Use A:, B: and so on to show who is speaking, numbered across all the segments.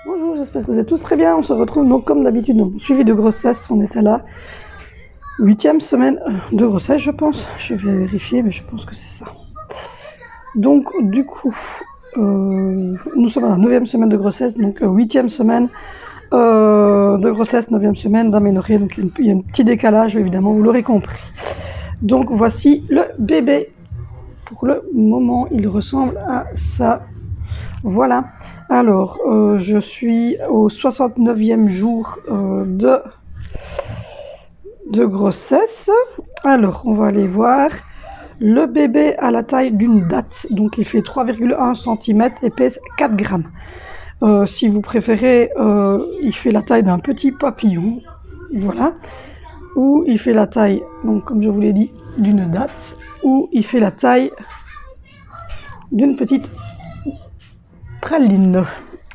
A: Bonjour, j'espère que vous êtes tous très bien. On se retrouve donc comme d'habitude dans mon suivi de grossesse. On était là, 8e semaine de grossesse, je pense. Je vais vérifier, mais je pense que c'est ça. Donc du coup, nous sommes à la 9e semaine de grossesse, donc 8e semaine de grossesse, 9e semaine d'aménorrhée. Donc il y a un petit décalage, évidemment, vous l'aurez compris. Donc voici le bébé. Pour le moment, il ressemble à ça. Voilà. Alors, je suis au 69e jour de grossesse. Alors, on va aller voir. Le bébé a la taille d'une date, donc il fait 3,1 cm et pèse 4 grammes. Si vous préférez, il fait la taille d'un petit papillon, voilà. Ou il fait la taille, donc comme je vous l'ai dit, d'une date, ou il fait la taille d'une petite praline.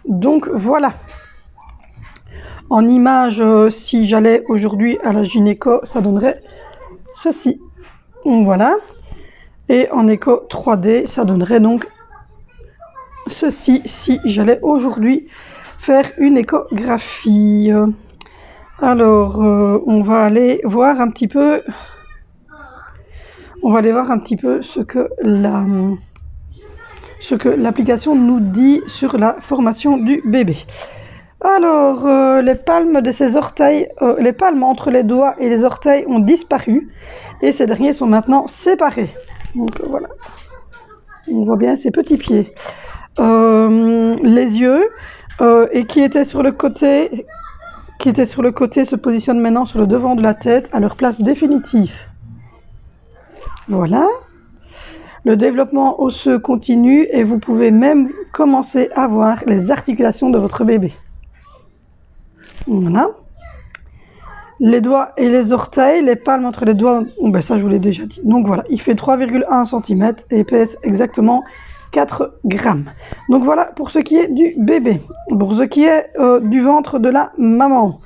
A: Donc voilà. En image, si j'allais aujourd'hui à la gynéco, ça donnerait ceci. Voilà. Et en écho 3D, ça donnerait donc ceci si j'allais aujourd'hui faire une échographie. Alors, on va aller voir un petit peu. On va aller voir un petit peu ce que l'application nous dit sur la formation du bébé. Alors, les palmes de ses orteils, les palmes entre les doigts et les orteils ont disparu et ces derniers sont maintenant séparés. Donc voilà, on voit bien ses petits pieds. Les yeux et qui étaient sur le côté, se positionnent maintenant sur le devant de la tête à leur place définitive. Voilà. Le développement osseux continue et vous pouvez même commencer à voir les articulations de votre bébé. Voilà. Les doigts et les orteils, les palmes entre les doigts, ben ça je vous l'ai déjà dit. Donc voilà, il fait 3,1 cm et pèse exactement 4 grammes. Donc voilà pour ce qui est du bébé. Pour ce qui est du ventre de la maman.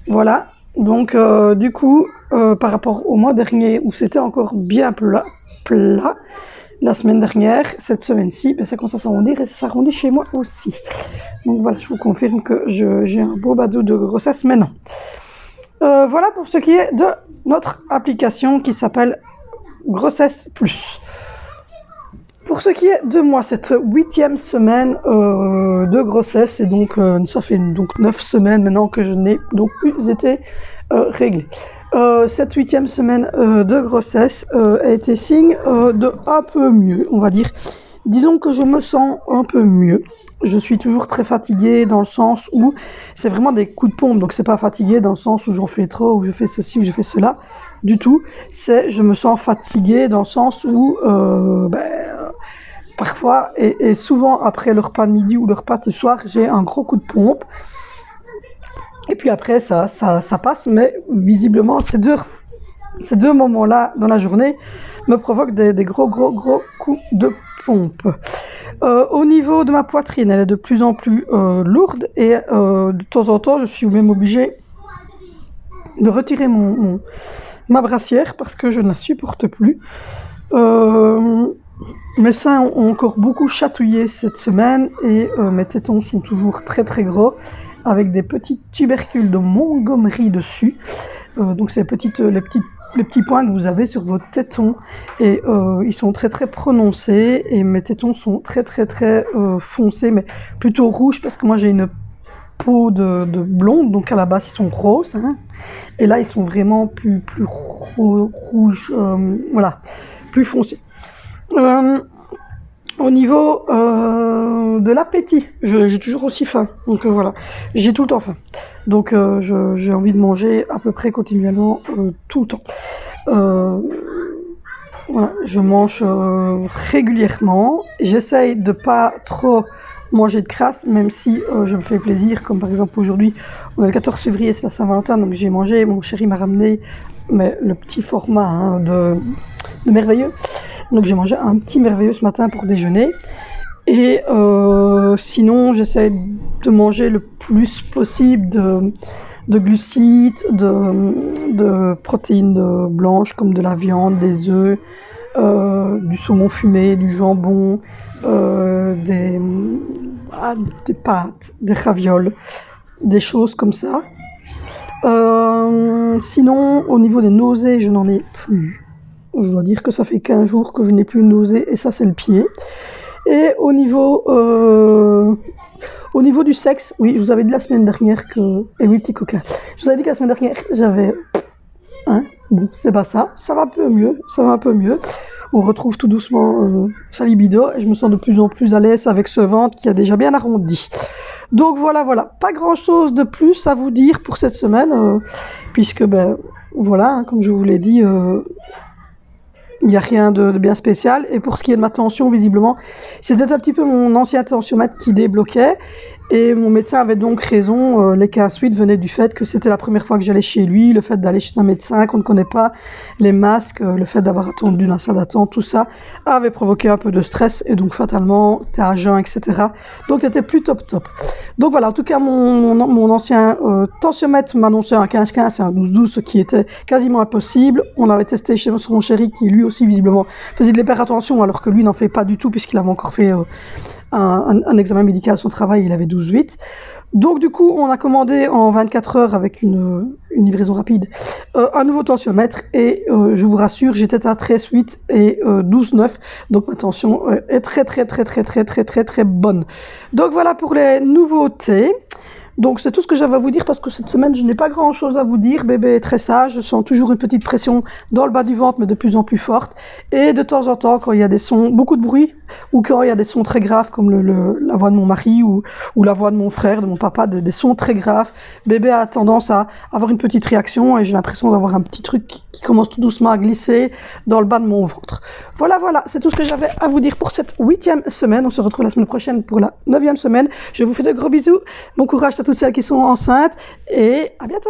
A: Voilà, donc du coup, par rapport au mois dernier où c'était encore bien plat, la semaine dernière, cette semaine-ci, ben, ça commence à s'arrondir et ça s'arrondit chez moi aussi. Donc voilà, je vous confirme que j'ai un beau badou de grossesse maintenant. Voilà pour ce qui est de notre application qui s'appelle Grossesse Plus. Pour ce qui est de moi, cette 8e semaine de grossesse, et donc ça fait donc 9 semaines maintenant que je n'ai donc plus été réglée. Cette 8e semaine de grossesse a été signe de un peu mieux, on va dire. Disons que je me sens un peu mieux. Je suis toujours très fatiguée dans le sens où c'est vraiment des coups de pompe. Donc c'est pas fatiguée dans le sens où j'en fais trop, ou je fais ceci, ou je fais cela. Du tout. C'est je me sens fatiguée dans le sens où parfois et souvent après le repas de midi ou le repas de soir, j'ai un gros coup de pompe. Et puis après ça passe, mais visiblement ces deux moments-là dans la journée me provoquent des gros coups de pompe. Au niveau de ma poitrine, elle est de plus en plus lourde et de temps en temps, je suis même obligée de retirer ma brassière parce que je ne la supporte plus. Mes seins ont encore beaucoup chatouillé cette semaine et mes tétons sont toujours très gros avec des petits tubercules de Montgomery dessus. Donc c'est les petits points que vous avez sur vos tétons et ils sont très prononcés et mes tétons sont très foncés mais plutôt rouges parce que moi j'ai une peau de blonde, donc à la base ils sont roses hein, et là ils sont vraiment plus rouges, voilà, plus foncés. Au niveau de l'appétit, j'ai toujours aussi faim, donc voilà, j'ai tout le temps faim. Donc j'ai envie de manger à peu près continuellement tout le temps. Voilà, je mange régulièrement. J'essaye de pas trop manger de crasse, même si je me fais plaisir, comme par exemple aujourd'hui, on est le 14 février, c'est la Saint-Valentin, donc j'ai mangé, mon chéri m'a ramené mais le petit format hein, de merveilleux. Donc j'ai mangé un petit merveilleux ce matin pour déjeuner. Et sinon, j'essaie de manger le plus possible de glucides, de protéines blanches comme de la viande, des œufs, du saumon fumé, du jambon, pâtes, des ravioles, des choses comme ça. Sinon, au niveau des nausées, je n'en ai plus. Je dois dire que ça fait 15 jours que je n'ai plus de nausées, et ça, c'est le pied. Et au niveau du sexe, oui, je vous avais dit la semaine dernière que... Et oui, petit coquin. Je vous avais dit que la semaine dernière, j'avais... Hein, bon, c'est pas ça. Ça va un peu mieux. Ça va un peu mieux. On retrouve tout doucement sa libido. Et je me sens de plus en plus à l'aise avec ce ventre qui a déjà bien arrondi. Donc voilà. Pas grand-chose de plus à vous dire pour cette semaine. Puisque, ben, voilà, hein, comme je vous l'ai dit... il n'y a rien de bien spécial. Et pour ce qui est de ma tension, visiblement, c'était un petit peu mon ancien tensiomètre qui débloquait. Et mon médecin avait donc raison. Les cas suite venaient du fait que c'était la première fois que j'allais chez lui, le fait d'aller chez un médecin qu'on ne connaît pas, les masques, le fait d'avoir attendu dans la salle d'attente, tout ça avait provoqué un peu de stress. Et donc fatalement, t'es à jeun, etc. Donc t'étais plus top. Donc voilà, en tout cas, mon ancien tensiomètre m'annonçait un 15-15 et un 12-12, ce qui était quasiment impossible. On avait testé chez mon chéri qui lui aussi visiblement faisait de l'hypertension alors que lui n'en fait pas du tout puisqu'il avait encore fait un examen médical à son travail, il avait 12,8. Donc du coup, on a commandé en 24 heures avec une livraison rapide un nouveau tensiomètre et je vous rassure, j'étais à 13,8 et 12,9. Donc ma tension est très bonne. Donc voilà pour les nouveautés. Donc c'est tout ce que j'avais à vous dire parce que cette semaine je n'ai pas grand chose à vous dire. Bébé est très sage, je sens toujours une petite pression dans le bas du ventre mais de plus en plus forte. Et de temps en temps quand il y a des sons, beaucoup de bruit, ou quand il y a des sons très graves comme la voix de mon mari ou la voix de mon frère, de mon papa, des sons très graves, bébé a tendance à avoir une petite réaction et j'ai l'impression d'avoir un petit truc qui commence tout doucement à glisser dans le bas de mon ventre. Voilà, c'est tout ce que j'avais à vous dire pour cette 8e semaine. On se retrouve la semaine prochaine pour la 9e semaine. Je vous fais de gros bisous. Bon courage à toutes celles qui sont enceintes et à bientôt.